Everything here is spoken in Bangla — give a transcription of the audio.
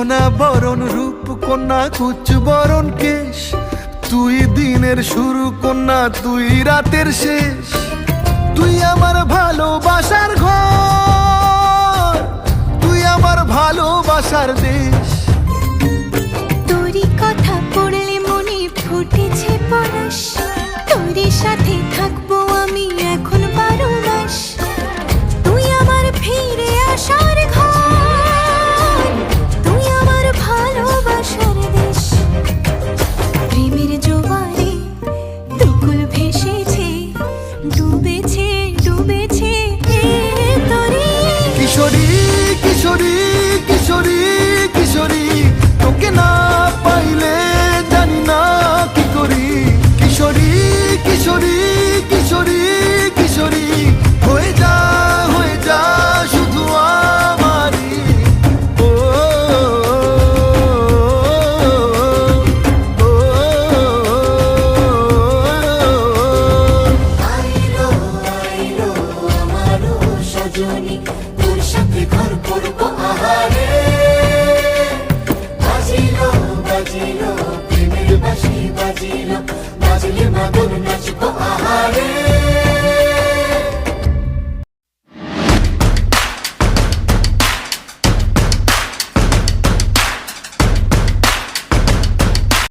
গহনা বরণ রূপ কন্যা কুচ বরণ কেশ, তুই দিনের শুরু কন্যা তুই রাতের শেষ। তুই আমার ভালোবাসার ঘর, তুই আমার ভালোবাসার দেশ। তোরই কথা পড়লে মনে ফুটেছে পরশ, তোরই সাথে থাকবো আমি এখন 12 মাস। তুই আমার ফিরে আসার ঘর, তুই আমার ভালোবাসার দেশ। প্রেমের জোয়ারে দুকুল ভেসেছে, ডুবেছে ডুবেছে তোরে। কিশোরী কিশোরী কিশোরী কিশোরী, তোকে না পাইলে জানি না কি করি। কিশোরী কিশোরী কিশোরী কিশোরী, হয়ে যা শুধু আমারই। ও আইলো আইলো আমারও সজনী, তোর সাথে ঘর করবো আহারে। বাজিলো বাজিলো প্রেমের বাঁশি বাজিলো, বাজলে মাদল নাচবো আহারে।